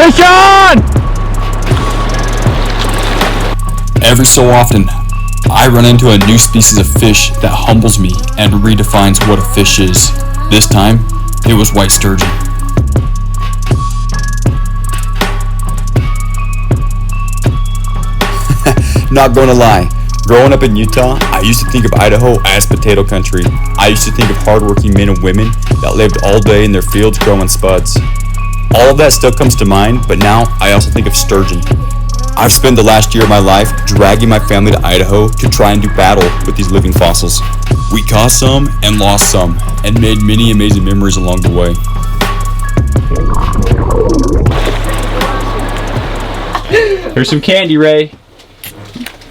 Fish on! Every so often, I run into a new species of fish that humbles me and redefines what a fish is. This time, it was white sturgeon. Not gonna lie, growing up in Utah, I used to think of Idaho as potato country. I used to think of hardworking men and women that lived all day in their fields growing spuds. All of that still comes to mind, but now I also think of sturgeon. I've spent the last year of my life dragging my family to Idaho to try and do battle with these living fossils. We caught some and lost some, and made many amazing memories along the way. Here's some candy, Ray.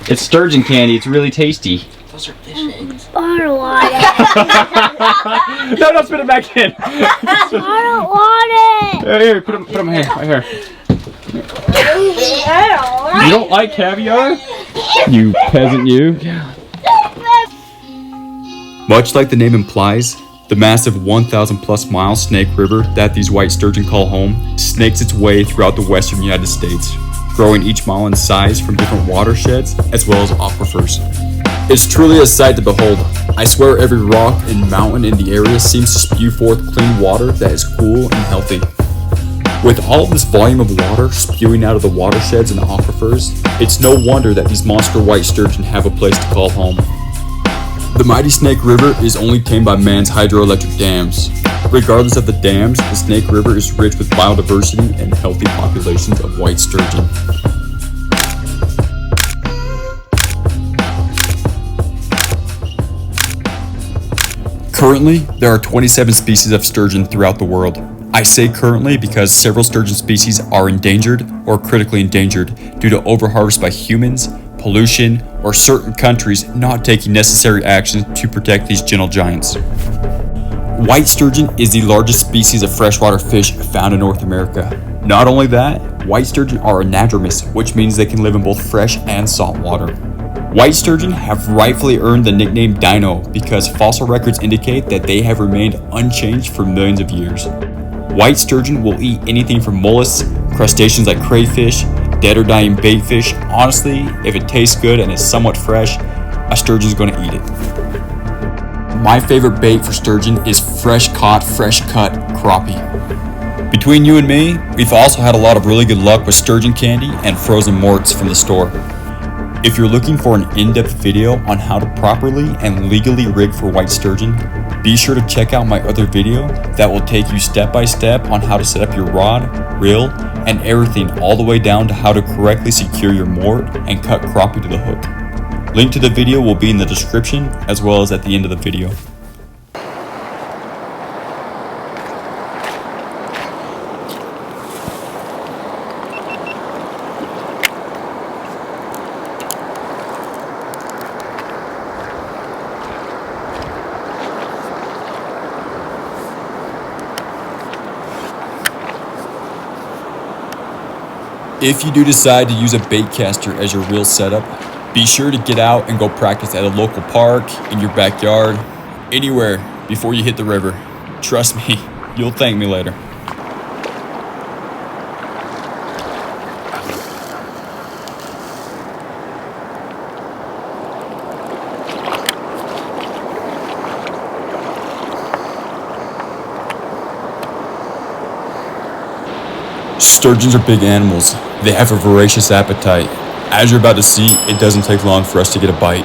It's sturgeon candy. It's really tasty. Those are fish eggs. I don't want it. No, don't spit it back in. I don't want it. Here, put them here, right here. You don't like caviar? You peasant, you. Much like the name implies, the massive 1,000 plus mile Snake River that these white sturgeon call home snakes its way throughout the western United States, growing each mile in size from different watersheds as well as aquifers. It's truly a sight to behold. I swear every rock and mountain in the area seems to spew forth clean water that is cool and healthy. With all of this volume of water spewing out of the watersheds and aquifers, it's no wonder that these monster white sturgeon have a place to call home. The mighty Snake River is only tamed by man's hydroelectric dams. Regardless of the dams, the Snake River is rich with biodiversity and healthy populations of white sturgeon. Currently, there are 27 species of sturgeon throughout the world. I say currently because several sturgeon species are endangered or critically endangered due to overharvest by humans, pollution, or certain countries not taking necessary action to protect these gentle giants. White sturgeon is the largest species of freshwater fish found in North America. Not only that, white sturgeon are anadromous, which means they can live in both fresh and salt water. White sturgeon have rightfully earned the nickname dino because fossil records indicate that they have remained unchanged for millions of years. White sturgeon will eat anything from mollusks, crustaceans like crayfish, dead or dying bait fish. Honestly, if it tastes good and is somewhat fresh, a sturgeon is going to eat it. My favorite bait for sturgeon is fresh caught, fresh cut crappie. Between you and me, we've also had a lot of really good luck with sturgeon candy and frozen morts from the store. If you're looking for an in-depth video on how to properly and legally rig for white sturgeon, be sure to check out my other video that will take you step by step on how to set up your rod, reel, and everything all the way down to how to correctly secure your mort and cut crappie to the hook. Link to the video will be in the description as well as at the end of the video. If you do decide to use a bait caster as your reel setup, be sure to get out and go practice at a local park, in your backyard, anywhere before you hit the river. Trust me, you'll thank me later. Sturgeons are big animals. They have a voracious appetite. As you're about to see, it doesn't take long for us to get a bite.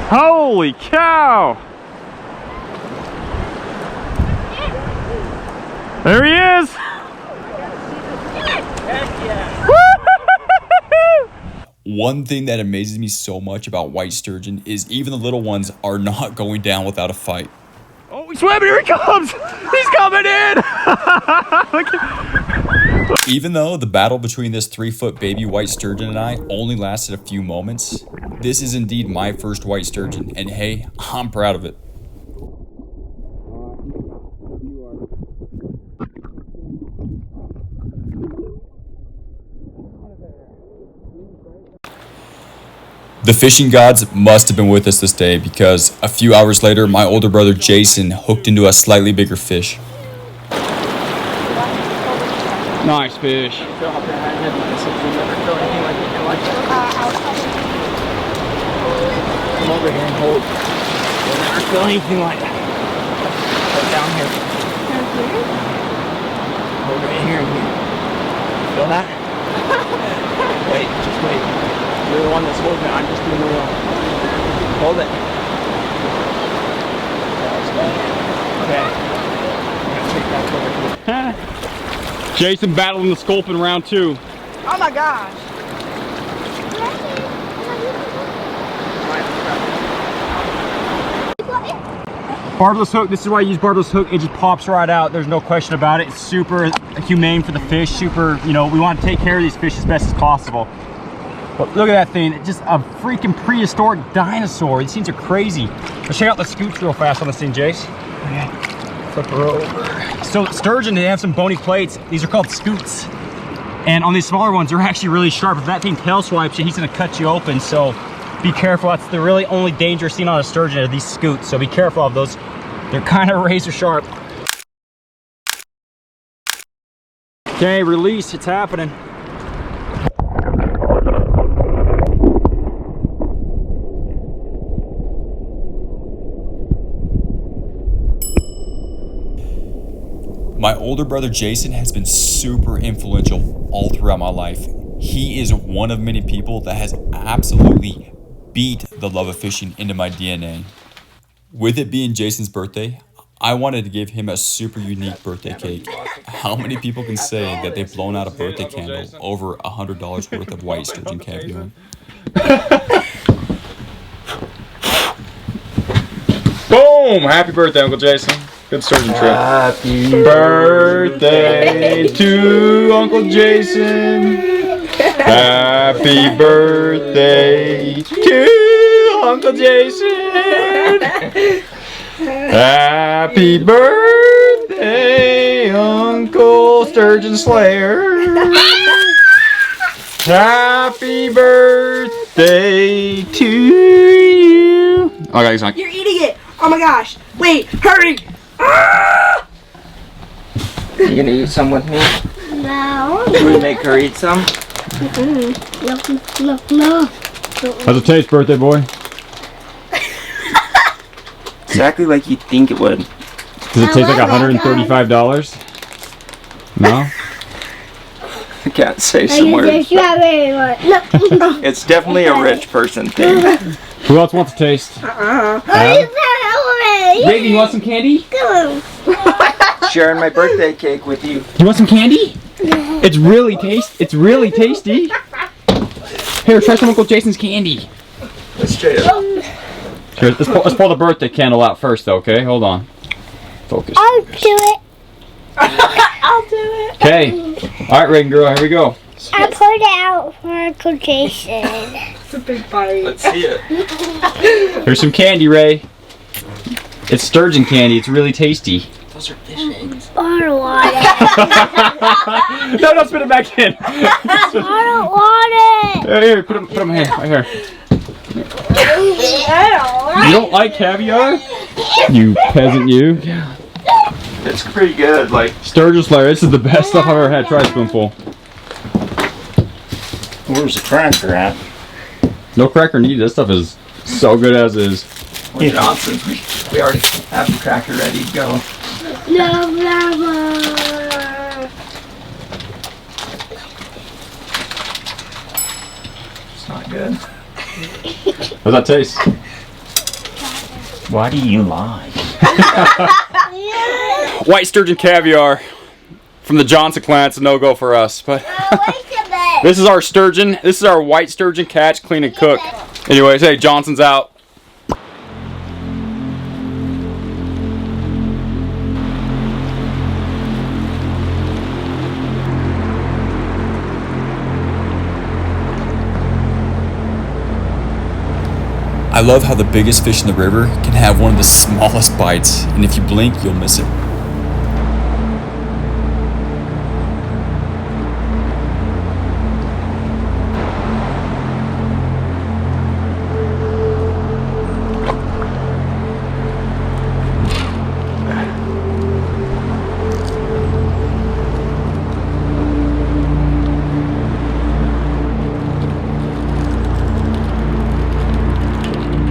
Holy cow! There he is! One thing that amazes me so much about white sturgeon is even the little ones are not going down without a fight. Oh, he's swimming! Here he comes! He's coming in! Even though the battle between this 3-foot baby white sturgeon and I only lasted a few moments, this is indeed my first white sturgeon, and hey, I'm proud of it. The fishing gods must have been with us this day because a few hours later, my older brother Jason hooked into a slightly bigger fish. Nice fish. Fill up that head because you'll never feel anything like it like that. Come over here and hold. You'll never feel anything like that. Hold down here. Hold right here and here. Feel that? Wait, just wait. You're the one that's holding it. I'm just doing the wheel. Hold it. Okay. I'm gonna take that over here. Jason battling the sculpin round 2. Oh my gosh. Barbless hook, this is why I use barbless hook. It just pops right out. There's no question about it. It's super humane for the fish. Super, you know, we want to take care of these fish as best as possible. But look at that thing. It's just a freaking prehistoric dinosaur. These things are crazy. Let's check out the scoots real fast on this thing, Jace. Okay. Flip her over. So sturgeon, they have some bony plates. These are called scoots. And on these smaller ones, they're actually really sharp. If that thing tail swipes you, he's gonna cut you open. So be careful. That's the really only danger seen on a sturgeon are these scoots. So be careful of those. They're kind of razor sharp. Okay, release, it's happening. My older brother Jason has been super influential all throughout my life. He is one of many people that has absolutely beat the love of fishing into my DNA. With it being Jason's birthday, I wanted to give him a super unique birthday cake. How many people can say that they've blown out a birthday candle over $100 worth of white sturgeon caviar? Boom! Happy birthday, Uncle Jason. Good sturgeon trip. Happy birthday to Uncle Jason. Happy birthday to Uncle Jason. Happy birthday, Uncle Sturgeon Slayer. Happy birthday to you. Okay, he's not. You're eating it! Oh my gosh! Wait, hurry! Ah! You gonna eat some with me? No. Should we make her eat some? No. How's it taste, birthday boy? Exactly like you think it would. Does it taste like $135? No? I can't say some words. It's definitely a rich person thing. Who else wants a taste? Baby, you want some candy? Sharing my birthday cake with you. You want some candy? It's really tasty. Here, try some Uncle Jason's candy. Let's try it. Here, let's pull the birthday candle out first, though, okay? Hold on. Focus. I'll do it. I'll do it! Okay. All right, Reagan girl, here we go. I put it out for Uncle Jason. It's a big bite. Let's see it. Here's some candy, Ray. It's sturgeon candy. It's really tasty. Those are fish eggs. I don't want it. No, don't spit it back in. I don't want it. Here, put them here, right here. You don't like caviar? You peasant, you. It's pretty good. Like Sturgeon Slayer, this is the best stuff I've ever had. Try a spoonful. Where's the cracker at? No cracker needed. This stuff is so good as is. with Johnson's, we already have the cracker ready to go. No, no. It's not good. How's that taste? Why do you lie? White sturgeon caviar from the Johnson clan. It's a no-go for us, but this is our sturgeon. This is our white sturgeon catch, clean and cook. Anyways, hey, Johnson's out. I love how the biggest fish in the river can have one of the smallest bites, and if you blink, you'll miss it.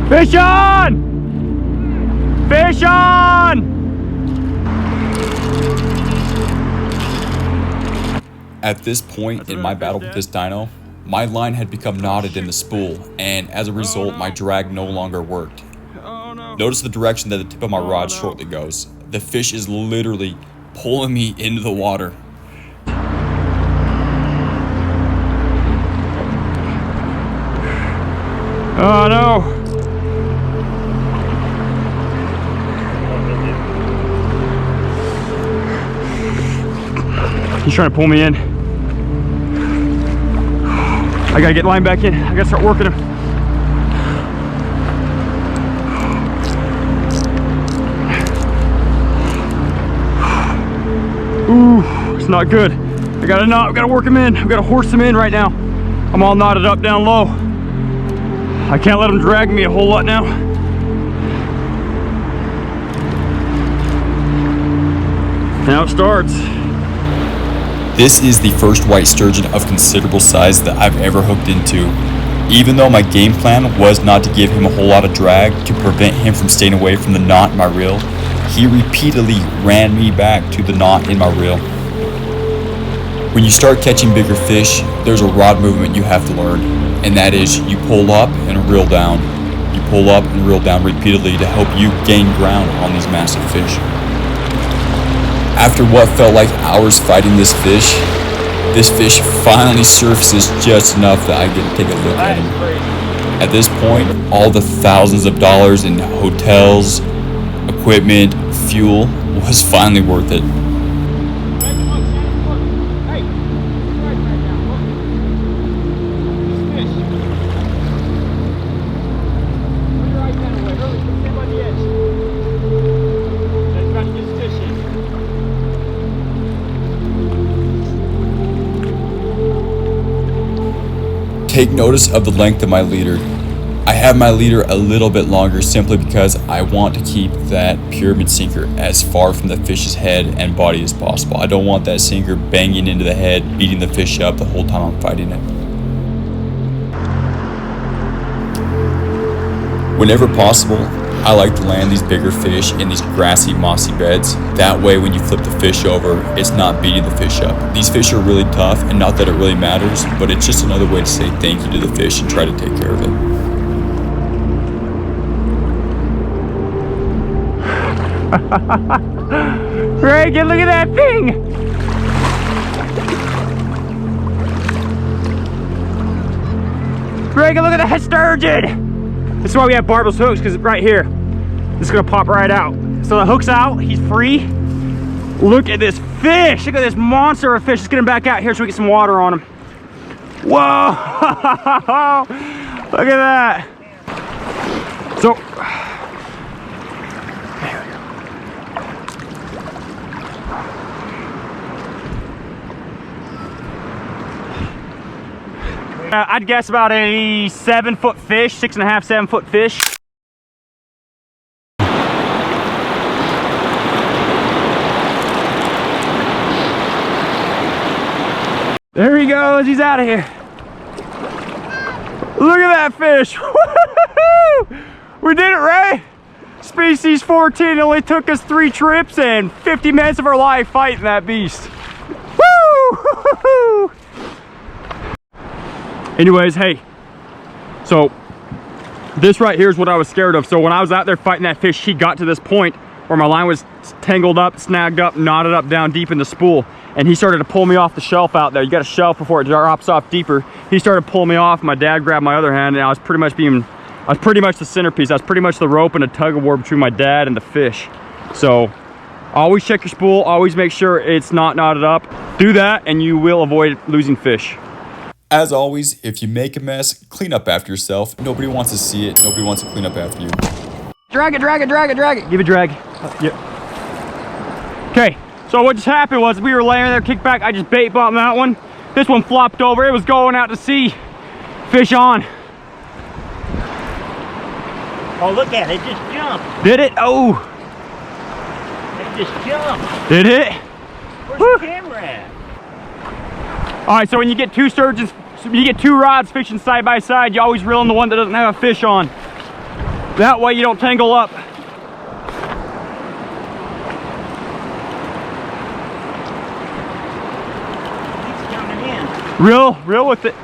Fish on! Fish on! At this point in my battle with this dino, my line had become knotted in the spool, and as a result, my drag no longer worked. Notice the direction that the tip of my rod shortly goes. The fish is literally pulling me into the water. Oh no! He's trying to pull me in. I gotta get line back in. I gotta start working him. Ooh, it's not good. I gotta work him in. I've gotta horse him in right now. I'm all knotted up down low. I can't let him drag me a whole lot now. Now it starts. This is the first white sturgeon of considerable size that I've ever hooked into. Even though my game plan was not to give him a whole lot of drag to prevent him from staying away from the knot in my reel, he repeatedly ran me back to the knot in my reel. When you start catching bigger fish, there's a rod movement you have to learn, and that is you pull up and reel down. You pull up and reel down repeatedly to help you gain ground on these massive fish. After what felt like hours fighting this fish finally surfaces just enough that I get to take a look at him. At this point, all the thousands of dollars in hotels, equipment, fuel was finally worth it. Take notice of the length of my leader. I have my leader a little bit longer simply because I want to keep that pyramid sinker as far from the fish's head and body as possible. I don't want that sinker banging into the head, beating the fish up the whole time I'm fighting it. Whenever possible, I like to land these bigger fish in these grassy, mossy beds. That way when you flip the fish over, it's not beating the fish up. These fish are really tough, and not that it really matters, but it's just another way to say thank you to the fish and try to take care of it. Reagan, look at that thing! Reagan, look at that sturgeon! This is why we have barbless hooks, because right here, it's gonna pop right out. So the hook's out, he's free. Look at this fish! Look at this monster of a fish. Let's get him back out here so we get some water on him. Whoa! Look at that! So, I'd guess about a 7-foot fish, 6.5, 7-foot fish. There he goes, he's out of here. Look at that fish. We did it, Ray. Species 14, it only took us 3 trips and 50 minutes of our life fighting that beast. Woo! Anyways, hey, so this right here is what I was scared of. So when I was out there fighting that fish, he got to this point where my line was tangled up, snagged up, knotted up down deep in the spool, and he started to pull me off the shelf out there. You got a shelf before it drops off deeper. He started pulling me off. My dad grabbed my other hand, and I was pretty much the centerpiece. I was pretty much the rope and a tug of war between my dad and the fish. So always check your spool, always make sure it's not knotted up. Do that and you will avoid losing fish. As always, if you make a mess, clean up after yourself. Nobody wants to see it. Nobody wants to clean up after you. Drag it, drag it, drag it, drag it. Give it a drag. Yep. Okay, so what just happened was we were laying there, kicked back. I just bait bumped that one. This one flopped over. It was going out to sea. Fish on. Oh, look at it. It just jumped. Did it? Oh. It just jumped. Did it? Where's Woo. the camera at? All right, so when you get 2 sturgeons, you get 2 rods fishing side by side, you always reel in the one that doesn't have a fish on. That way you don't tangle up. He's coming in. Real with it.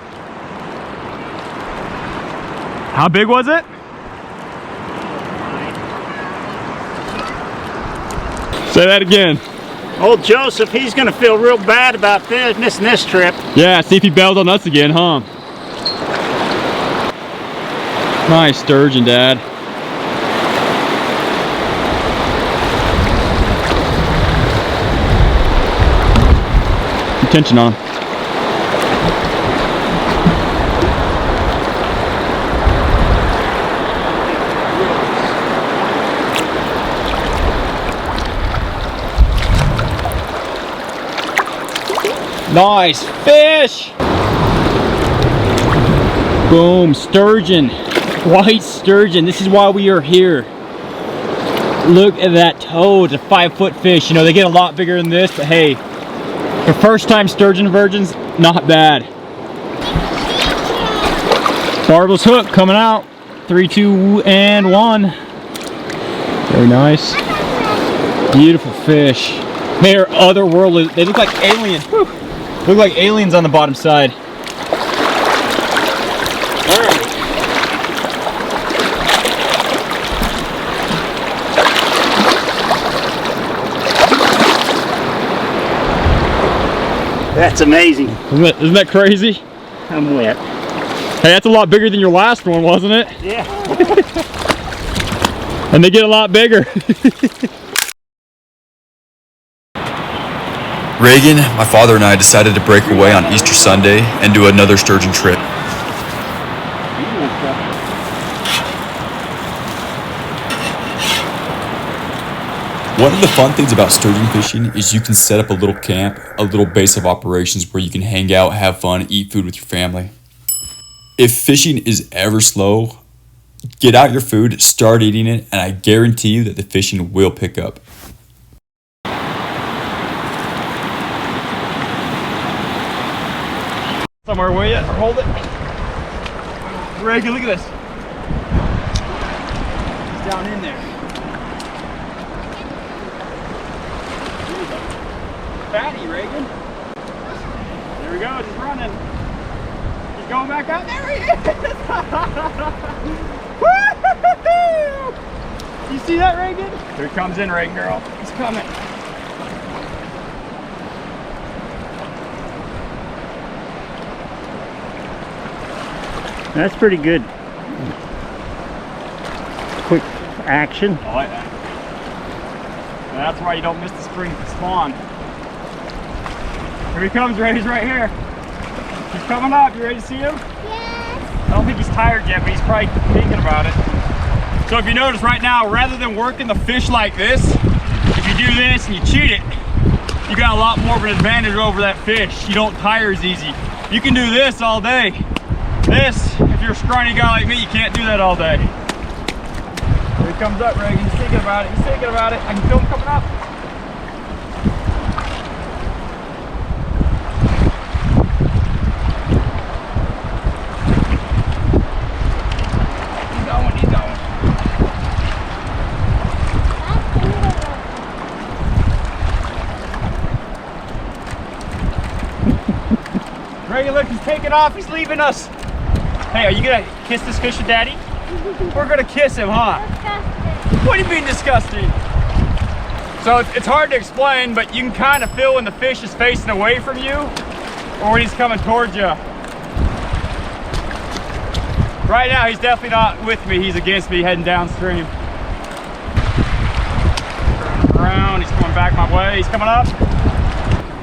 How big was it? Say that again. Old Joseph, he's gonna feel real bad about this, missing this trip. Yeah, see if he bailed on us again, huh? Nice sturgeon, Dad. Keep tension on. Nice fish! Boom, sturgeon. White sturgeon. This is why we are here. Look at that toe. It's a 5-foot fish. You know, they get a lot bigger than this, but hey, for first time sturgeon virgins, not bad. Barbless hook coming out. 3, 2, and 1. Very nice. Beautiful fish. They are otherworldly. They look like aliens. Whew. Look like aliens on the bottom side. That's amazing. Isn't that crazy? I'm wet. Hey, that's a lot bigger than your last one, wasn't it? Yeah. And they get a lot bigger. Reagan, my father, and I decided to break away on Easter Sunday and do another sturgeon trip. One of the fun things about sturgeon fishing is you can set up a little camp, a little base of operations where you can hang out, have fun, eat food with your family. If fishing is ever slow, get out your food, start eating it, and I guarantee you that the fishing will pick up. Somewhere, will you? Or hold it. Reagan, look at this. He's down in there. Fatty, Reagan. There we go, just running. He's going back out. There he is! You see that, Reagan? Here he comes in, Reagan girl. He's coming. That's pretty good. Quick action. I like that. And that's why you don't miss the spring spawn. Here he comes, Ray. He's right here. He's coming up. You ready to see him? Yes. I don't think he's tired yet, but he's probably thinking about it. So if you notice right now, rather than working the fish like this, if you do this and you cheat it, you got a lot more of an advantage over that fish. You don't tire as easy. You can do this all day. This, if you're a scrawny guy like me, you can't do that all day. Here he comes up, Reagan. He's thinking about it. He's thinking about it. I can feel him coming up. He's going, he's going. Reagan, look, he's taking off. He's leaving us. Hey, are you gonna kiss this fish with Daddy? We're gonna kiss him, huh? Disgusting. What do you mean disgusting? So it's hard to explain, but you can kind of feel when the fish is facing away from you or when he's coming towards you. Right now, he's definitely not with me. He's against me heading downstream. Turning around, he's coming back my way. He's coming up.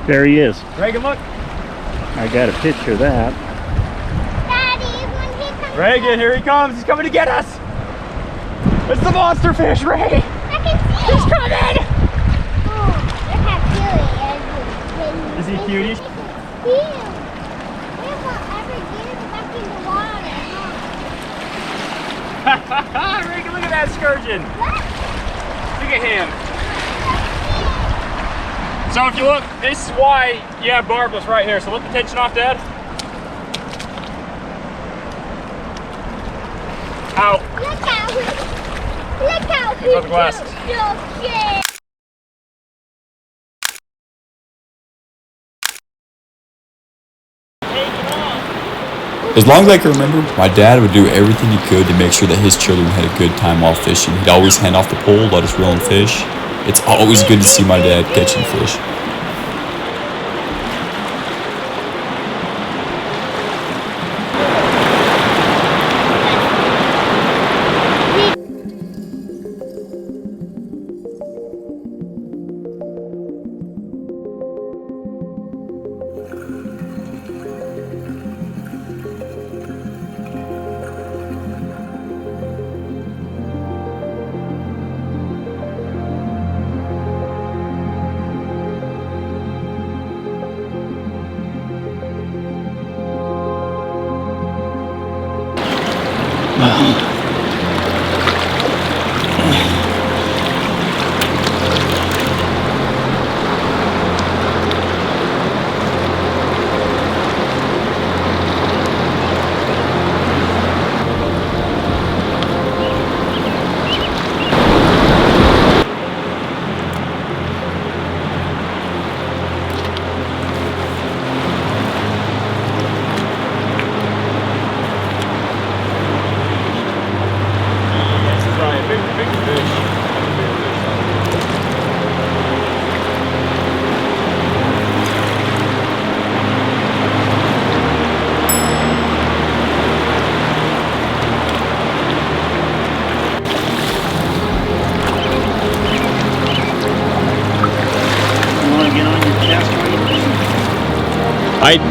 There he is. Reagan, look. I got a picture of that. Daddy, when he comes Reagan, here he comes. He's coming to get us. It's the monster fish, Ray. I can see He's it. coming. Oh, look how cute Is he cutie? Cute. We won't ever get it back in the water, huh? Reagan, look at that sturgeon. Look at him. So if you look, this is why you have barbless right here. So lift the tension off, Dad. Out. Look out. Got the glasses. Okay. As long as I can remember, my dad would do everything he could to make sure that his children had a good time while fishing. He'd always hand off the pole, let us reel in fish. It's always good to see my dad catching fish.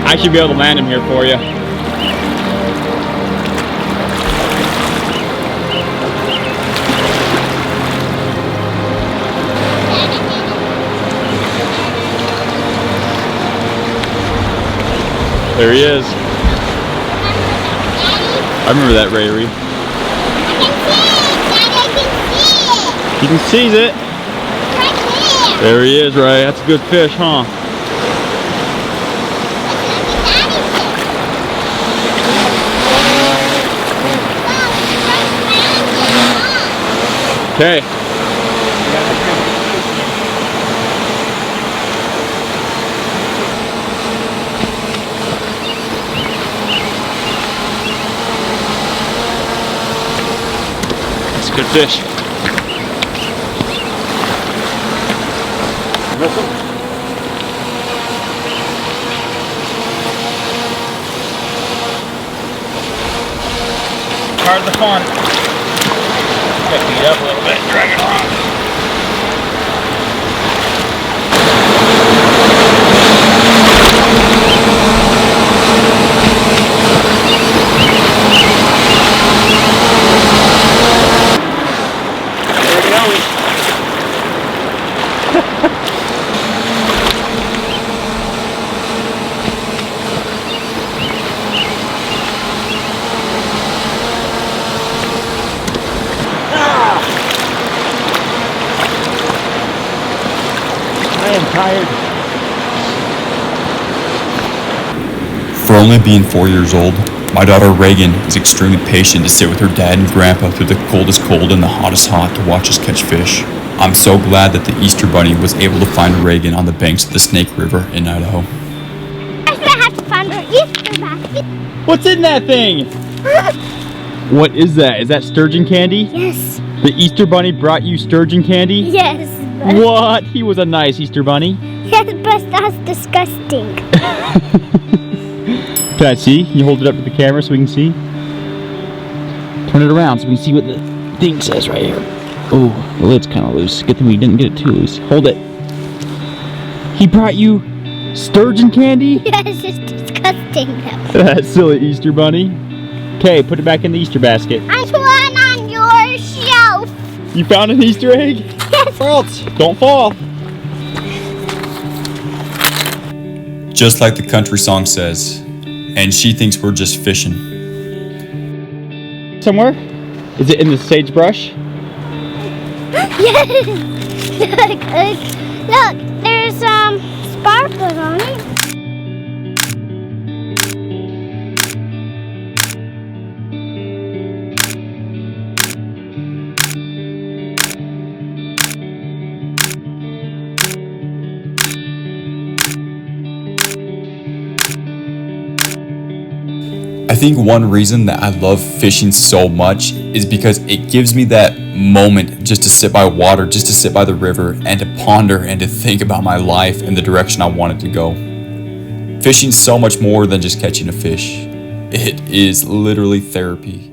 I should be able to land him here for you. There he is. I remember that, Rayleigh. You can seize it. There he is, Ray. That's a good fish, huh? Okay. That's a good fish. Part of the fun. Gotta beat up a little bit, drag it on. I am tired. For only being 4 years old, my daughter Reagan is extremely patient to sit with her dad and grandpa through the coldest cold and the hottest hot to watch us catch fish. I'm so glad that the Easter Bunny was able to find Reagan on the banks of the Snake River in Idaho. I'm gonna have to find our Easter basket. What's in that thing? What is that? Is that sturgeon candy? Yes. The Easter Bunny brought you sturgeon candy? Yes. What? He was a nice Easter Bunny. Yes, but that's disgusting. Can I see? Can you hold it up to the camera so we can see? Turn it around so we can see what the thing says right here. Oh, the lid's kind of loose. Good thing we didn't get it too loose. Hold it. He brought you sturgeon candy? Yes, it's disgusting. That silly Easter Bunny. Okay, put it back in the Easter basket. I want on your shelf. You found an Easter egg? Yes. Where else? Don't fall. Just like the country song says, and she thinks we're just fishing. Somewhere? Is it in the sagebrush? Yes. Look, there's sparkles on it. I think one reason that I love fishing so much is because it gives me that moment just to sit by water, just to sit by the river and to ponder and to think about my life and the direction I want it to go. Fishing's so much more than just catching a fish. It is literally therapy.